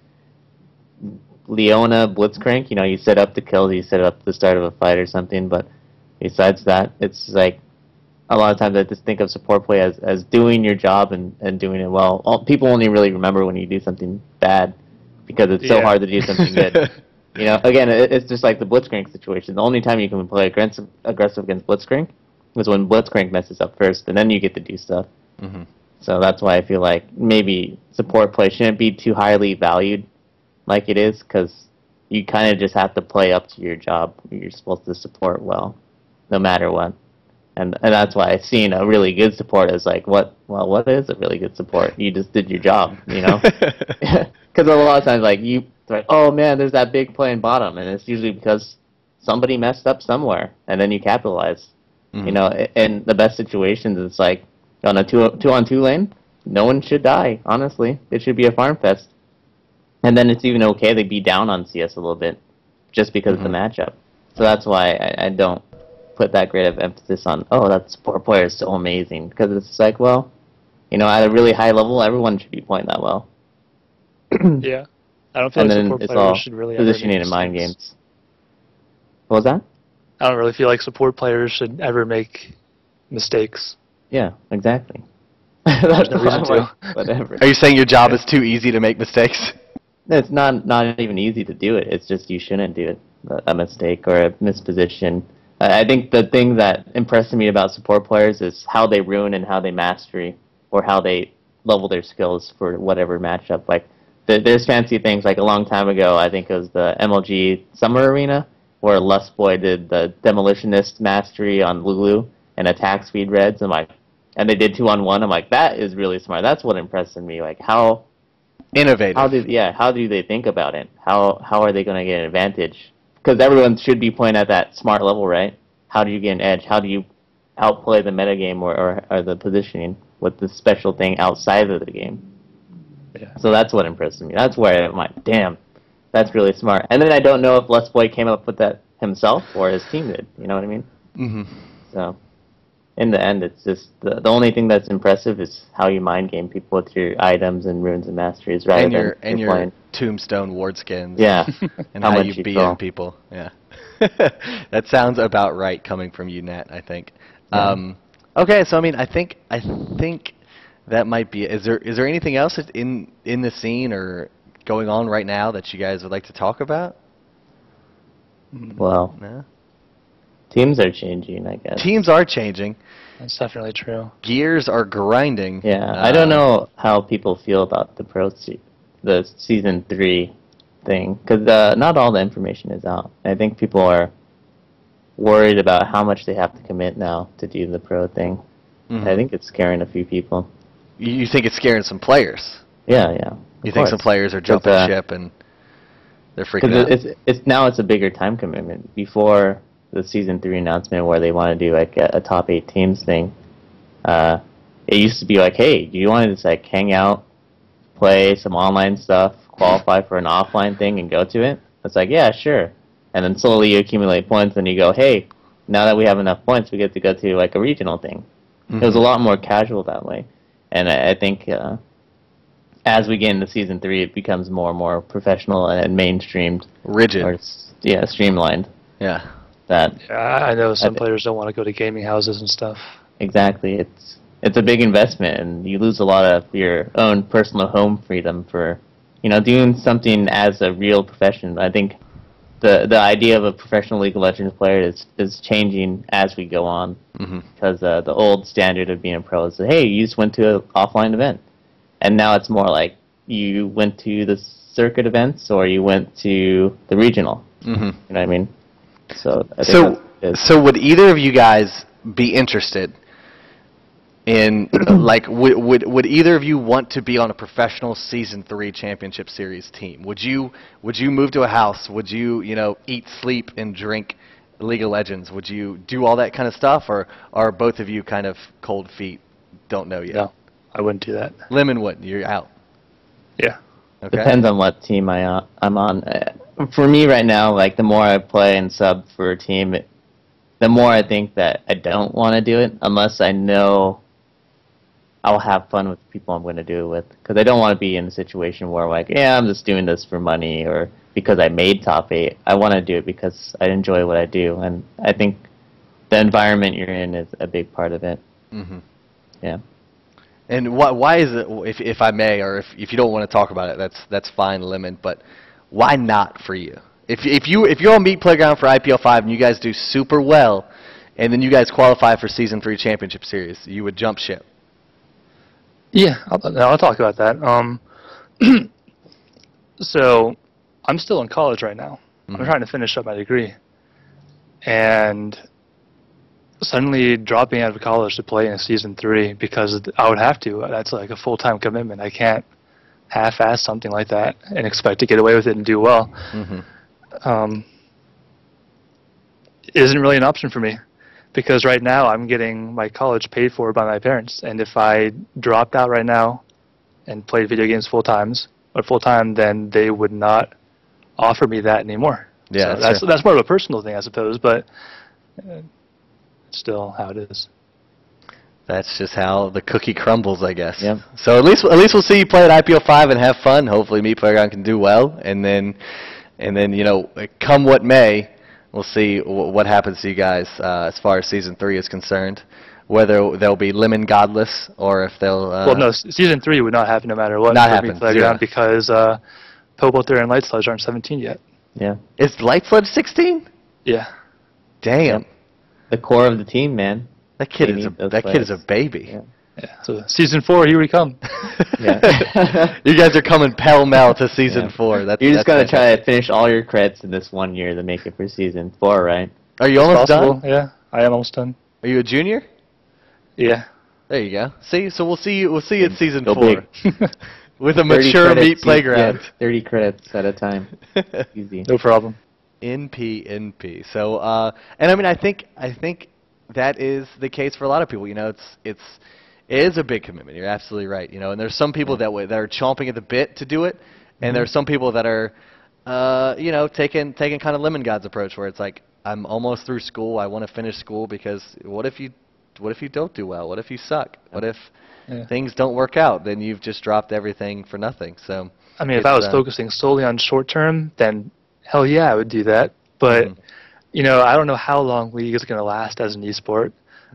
Leona Blitzcrank. You set up the kills, you set up the start of a fight or something. But besides that, it's like a lot of times I just think of support play as doing your job and doing it well. People only really remember when you do something bad because it's so hard to do something good. Again, it's just like the Blitzcrank situation. The only time you can play aggressive against Blitzcrank is when Blitzcrank messes up first, and then you get to do stuff. So that's why I feel like maybe support play shouldn't be too highly valued like it is, because you kind of just have to play up to your job. You're supposed to support well, no matter what. And that's why I've seen a really good support as like, what is a really good support? You just did your job, Because a lot of times, like, like, oh man, there's that big play in bottom, and it's usually because somebody messed up somewhere, and then you capitalize. In the best situations, it's like on a 2-on-2 lane, no one should die. Honestly, it should be a farm fest, and then it's even okay to be down on CS a little bit, just because of the matchup. So that's why I don't put that great of emphasis on, that support player is so amazing, because it's like, well, at a really high level, everyone should be playing that well. Yeah. I don't feel like support players should really positioning and mind games. What was that? I don't really feel like support players should ever make mistakes. Yeah, exactly. There's no reason to. Whatever. Are you saying your job is too easy to make mistakes? It's not even easy to do it. It's just you shouldn't do it. A mistake or a misposition. I think the thing that impressed me about support players is how they ruin and how they mastery, or how they level their skills for whatever matchup. Like, there's fancy things, like a long time ago, I think it was the MLG Summer Arena, where Lustboy did the Demolitionist mastery on Lulu and attack speed reds, and they did 2-on-1. I'm like, that is really smart. That's what impressed me. Like, how innovative. How do they think about it? How are they going to get an advantage? Because everyone should be playing at that smart level, right? How do you get an edge? How do you outplay the metagame or the positioning with the special thing outside of the game? Yeah. So that's what impressed me. That's where I'm like, damn, that's really smart. And then I don't know if Let's Boy came up with that himself or his team did. You know what I mean? Mm-hmm. So, in the end, it's just the only thing that's impressive is how you mind game people with your items and runes and masteries, rather And your playing. tombstone ward skins. Yeah, And how how much you you BM throw. people. Yeah. That sounds about right coming from you, Nhat, I think. Yeah. Okay, so I mean, I think that might be it. Is there anything else in the scene or going on right now that you guys would like to talk about? Well, No? teams are changing, I guess. Teams are changing. That's definitely true. Gears are grinding. Yeah, I don't know how people feel about the season 3 thing, because not all the information is out. I think people are worried about how much they have to commit now to do the pro thing. Mhm. I think it's scaring a few people. You think it's scaring some players? Yeah, yeah. You think some players are jumping ship and they're freaking out? Because now it's a bigger time commitment. Before the season 3 announcement, where they want to do like a top 8 teams thing, it used to be like, hey, do you want to just like hang out, play some online stuff, qualify for an offline thing, and go to it? It's like, yeah, sure. And then slowly you accumulate points, and you go, hey, now that we have enough points, we get to go to like a regional thing. Mm-hmm. It was a lot more casual that way. And I think as we get into season 3, it becomes more and more professional and mainstreamed. Rigid. Or, yeah, streamlined. Yeah. That Yeah, I know some players don't want to go to gaming houses and stuff. exactly. It's a big investment, and you lose a lot of your own personal home freedom for, doing something as a real profession. I think the idea of a professional League of Legends player is changing as we go on, because the old standard of being a pro is that, hey, you just went to an offline event, and now it's more like you went to the circuit events or you went to the regional. You know what I mean? So I think so would either of you guys be interested in like would either of you want to be on a professional season 3 championship series team? Would you move to a house? Would you eat, sleep, and drink League of Legends? Would you do all that kind of stuff, or are both of you kind of cold feet, don't know yet? No, I wouldn't do that. Lemon would. You're out. Yeah. Okay. Depends on what team I'm on. For me right now, like the more I play and sub for a team, the more I think that I don't want to do it unless I know I'll have fun with the people I'm going to do it with. Because I don't want to be in a situation where like, yeah, I'm just doing this for money or because I made top 8. I want to do it because I enjoy what I do, and I think the environment you're in is a big part of it. Yeah. And why is it, if I may, or if you don't want to talk about it, that's fine, Lemon. But why not for you? If you're on Meat Playground for IPL 5 and you guys do super well, and then you guys qualify for Season 3 Championship Series, you would jump ship. Yeah, I'll talk about that. So I'm still in college right now. I'm trying to finish up my degree, and suddenly dropping out of college to play in Season 3 because I would have to. That's like a full-time commitment. I can't half-ass something like that and expect to get away with it and do well. Isn't really an option for me, because right now I'm getting my college paid for by my parents, and if I dropped out right now and played video games full-time, then they would not offer me that anymore. Yeah, so that's more of a personal thing, I suppose, but it's still how it is. That's just how the cookie crumbles, I guess. Yep. So at least we'll see you play at IPL 5 and have fun. Hopefully, Meat Playground can do well, and then come what may, we'll see what happens to you guys as far as Season 3 is concerned. Whether they'll be Lemon Godless or if they'll. Well, no, Season 3 would not happen no matter what. Not for happen, Meat Playground, yeah. because Pobolter and Light Sludge aren't 17 yet. Yeah. Is Light Sludge 16? Yeah. Damn. The core of the team, man. That kid They is need those kid is a players. baby. Yeah. Yeah. So Season 4, here we come. Yeah. You guys are coming pell-mell to Season Yeah. 4. That's You're just going to try fantastic. to finish all your credits in this one year to make it for Season 4, right? Are you almost Possible. done? Yeah, I am almost done. Are you a junior? Yeah. There you go. See, so we'll see you at Season Go 4 big. with a 30 mature credits, Meat Playground. Yeah, 30 credits at a time. Easy. No problem. NP. So, and I mean, I think that is the case for a lot of people. It is a big commitment. You're absolutely right. And there's some people that are chomping at the bit to do it, and there's some people that are you know, taking kind of Lemongod's approach, where it's like, I'm almost through school. I want to finish school because what if you don't do well? What if you suck? What if things don't work out? Then you've just dropped everything for nothing. So I mean, if I was focusing solely on short term, then hell yeah, I would do that. But you know, I don't know how long League is going to last as an esport.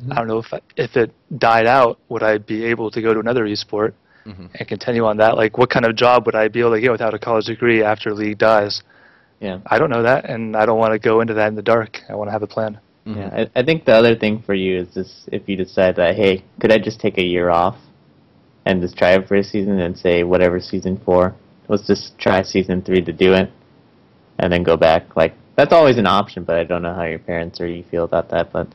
I don't know if it died out, would I be able to go to another esport and continue on that? Like, what kind of job would I be able to get without a college degree after League dies? Yeah. I don't know that, and I don't want to go into that in the dark. I want to have a plan. Yeah, I think the other thing for you is just if you decide that, hey, could I just take a year off and just try it for a season and say whatever season 4, let's just try season 3 to do it, and then go back. Like, that's always an option, but I don't know how your parents or you feel about that. But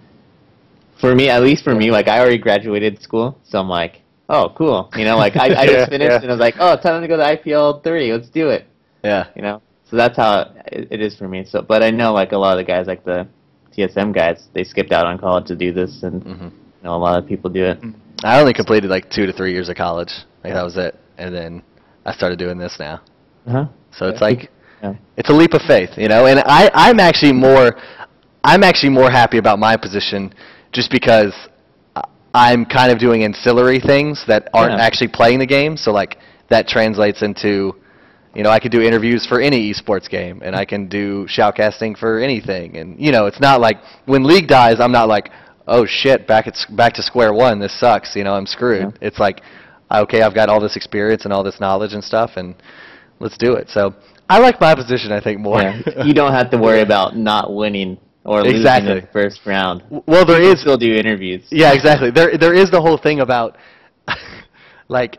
for me, at least for me, like, I already graduated school, so I'm like, oh, cool. You know, like, I just finished, and I was like, oh, time to go to IPL 3. Let's do it. Yeah. You know? So that's how it is for me. So, but I know, like, a lot of the guys, like the TSM guys, they skipped out on college to do this, and you know, a lot of people do it. I only completed like 2 to 3 years of college. Like, that was it. And then I started doing this now. So it's like, it's a leap of faith, you know. And I'm actually more happy about my position just because I'm kind of doing ancillary things that aren't actually playing the game. So, like, that translates into, you know, I could do interviews for any esports game, and I can do shoutcasting for anything. And, you know, it's not like when League dies, I'm not like, oh shit, back to square one. This sucks. You know, I'm screwed. It's like, okay, I've got all this experience and all this knowledge and stuff, and let's do it. So I like my position, I think, more. Yeah. You don't have to worry about not winning or losing in the first round. Well, there is still do interviews. Yeah, exactly. There is the whole thing about, like,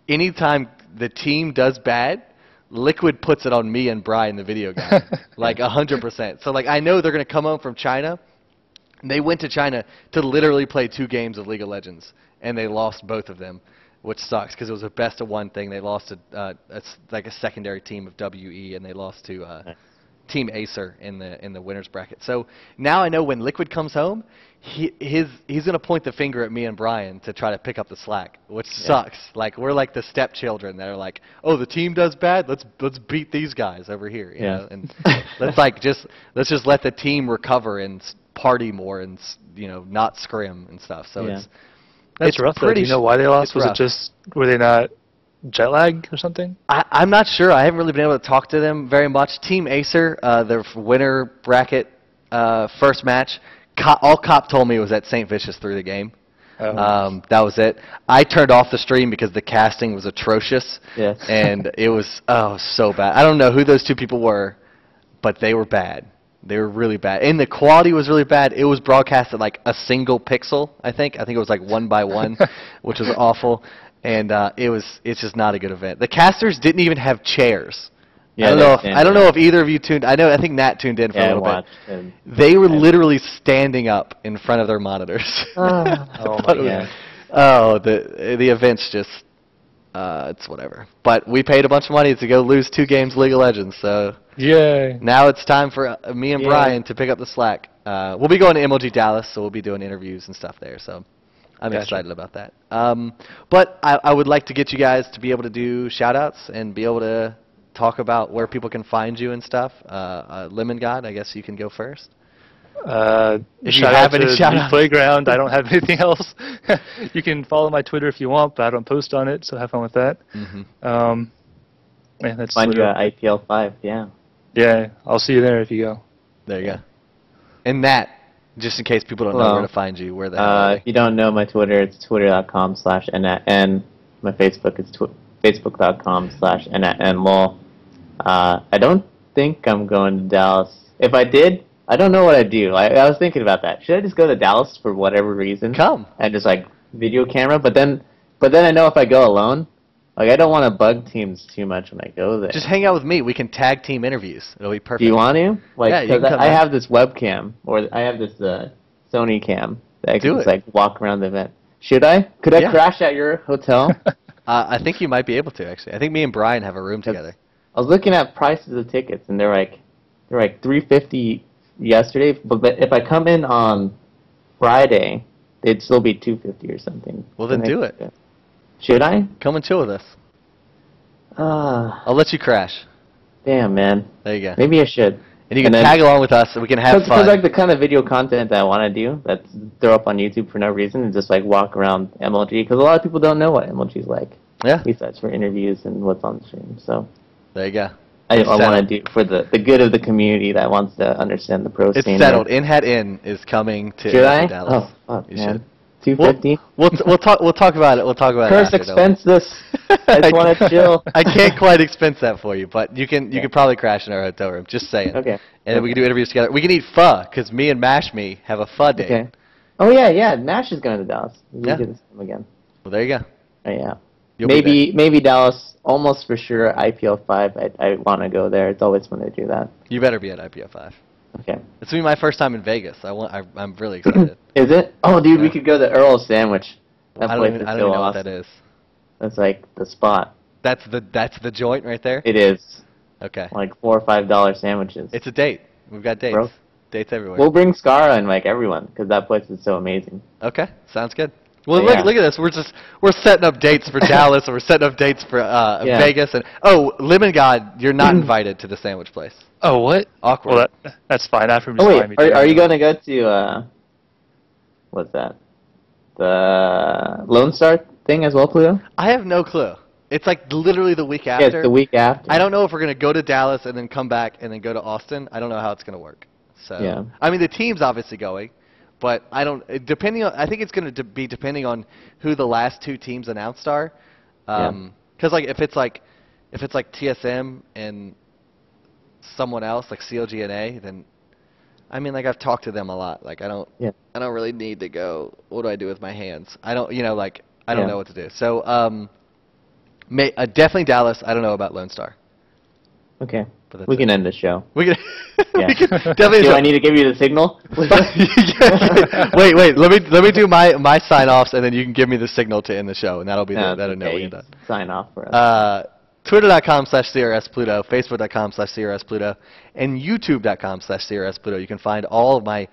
anytime the team does bad, Liquid puts it on me and Brian, the video guy, like 100%. So, like, I know they're going to come home from China. They went to China to literally play 2 games of League of Legends, and they lost both of them, which sucks because it was a best-of-1 thing. They lost to like a secondary team of WE, and they lost to Team Acer in the winners bracket. So now I know when Liquid comes home, he's going to point the finger at me and Brian to try to pick up the slack, which sucks. Like, we're like the stepchildren that are like, oh, the team does bad, let's beat these guys over here, you know? And let's just let the team recover and party more and, you know, not scrim and stuff. So That's rough. Do you know why they lost? Was it just, were they not jet lag or something? I'm not sure. I haven't really been able to talk to them very much. Team Acer, their winner bracket first match, all Cop told me was that St. Vicious threw the game. That was it. I turned off the stream because the casting was atrocious. Yes. And it was, so bad. I don't know who those 2 people were, but they were bad. They were really bad. And the quality was really bad. It was broadcast at like a single pixel, I think. I think it was like 1 by 1, which was awful. And it's just not a good event. The casters didn't even have chairs. Yeah, I don't know if either of you tuned. I think Nhat tuned in for a little bit. They were literally standing up in front of their monitors. Oh my god. Oh, the event's just it's whatever. But we paid a bunch of money to go lose 2 games of League of Legends, so yay. Now it's time for me and Brian to pick up the slack. We'll be going to MLG Dallas, so we'll be doing interviews and stuff there. So I'm excited about that. But I would like to get you guys to be able to do shout-outs and be able to talk about where people can find you and stuff. Lemongod, I guess you can go first. If you have any shout-outs. Playground, I don't have anything else. You can follow my Twitter if you want, but I don't post on it, so have fun with that. That's find you at IPL 5, Yeah, I'll see you there if you go. There you go. And Nhat, just in case people don't know where to find you, where the hell are they? If you don't know my Twitter, it's twitter.com/nnatn. My Facebook is facebook.com/nnatnlol. I don't think I'm going to Dallas. If I did, I don't know what I'd do. I was thinking about that. Should I just go to Dallas for whatever reason? Come. And just like video camera, but then I know if I go alone, like, I don't want to bug teams too much when I go there. Just hang out with me. We can tag team interviews. It'll be perfect. Do you want to? Like, yeah, you can come I have this webcam, or I have this Sony cam that I can just like walk around the event. Should I? Could I crash at your hotel? I think you might be able to, actually. I think me and Brian have a room together. I was looking at prices of tickets, and they're like $350 yesterday. But if I come in on Friday, it'd still be $250 or something. Well, then do it. Should I? Come and chill with us. I'll let you crash. Damn, man. There you go. Maybe I should. And you can tag along with us, and we can have fun. Because like the kind of video content that I want to do, that's throw up on YouTube for no reason, and just like walk around MLG, because a lot of people don't know what MLG is like. Yeah. Besides for interviews and what's on the stream. So there you go. I want to do for the good of the community that wants to understand the pro scene. It's settled. Nhat In is coming to Dallas. Oh, fuck, you man. should. 250. We'll talk about it. We'll talk about Curse it. Expense this. I just want to chill. I can't quite expense that for you, but you can probably crash in our hotel room. Just saying. Okay. And then we can do interviews together. We can eat pho because me and Mash Me have a pho date. Okay. Oh yeah. Nash is going to Dallas. We do this again. Well, there you go. Oh, yeah. You'll maybe Dallas. Almost for sure. IPL 5. I want to go there. It's always fun to do that. You better be at IPL 5. Okay. It's gonna be my first time in Vegas. I'm really excited. Is it? Oh, dude, we could go to Earl's Sandwich. That I don't place even is know so what awesome. that is. That's like the spot. That's the joint right there. It is. Okay. Like $4 or $5 sandwiches. It's a date. We've got dates. Bro. Dates everywhere. We'll bring Scara and like everyone because that place is so amazing. Okay. Sounds good. Well, Yeah. look at this. We're setting up dates for Dallas, and we're setting up dates for Vegas, and Lemongod, you're not invited to the sandwich place. Oh, what? Awkward. Well, that's fine. After Oh wait, are you gonna go to what's that? The Lone Star thing as well, Pluto? I have no clue. It's like literally the week after. Yeah, it's the week after. I don't know if we're gonna go to Dallas and then come back and then go to Austin. I don't know how it's gonna work. So Yeah. I mean, the team's obviously going, but I don't. Depending on, I think it's gonna be depending on who the last two teams announced are. Because like if it's like TSM and someone else like CLGNA, then I mean, like I've talked to them a lot. Like I don't really need to go. What do I do with my hands? I don't, like I don't know what to do. So definitely Dallas. I don't know about Lone Star. Okay. We can end the show. We can, Yeah. we can definitely. Do I need to give you the signal? Wait. Let me do my sign offs, and then you can give me the signal to end the show, and that'll be that'll know when you're done. Sign off for us. Twitter.com/CRSPluto, Facebook.com/CRSPluto, and YouTube.com/CRSPluto. You can find all of my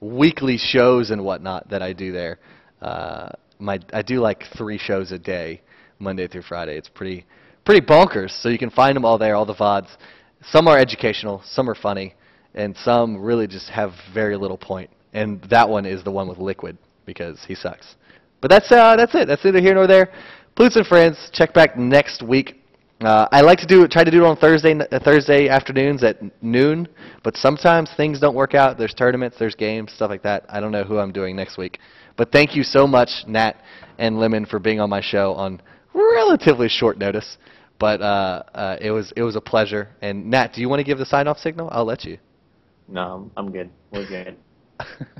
weekly shows and whatnot that I do there. I do like 3 shows a day, Monday through Friday. It's pretty bonkers. So you can find them all there, all the VODs. Some are educational, some are funny, and some really just have very little point. And that one is the one with Liquid because he sucks. But that's it. That's neither here nor there. Plootz and Friends. Check back next week. I like to try to do it on Thursday afternoons at noon, but sometimes things don't work out. There's tournaments, there's games, stuff like that. I don't know who I'm doing next week. But thank you so much, Nhat and Lemon, for being on my show on relatively short notice. But it was a pleasure. And Nhat, do you want to give the sign-off signal? I'll let you. No, I'm good. We're good.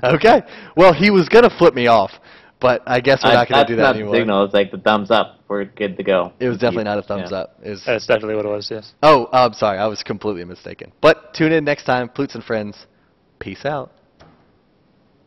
Okay. Well, he was going to flip me off, but I guess we're not going to do that anymore. That's not the signal. It's like the thumbs up. We're good to go. It was definitely not a thumbs up. That's definitely what it was, yes. Oh, I'm sorry. I was completely mistaken. But tune in next time. Plootz and Friends. Peace out.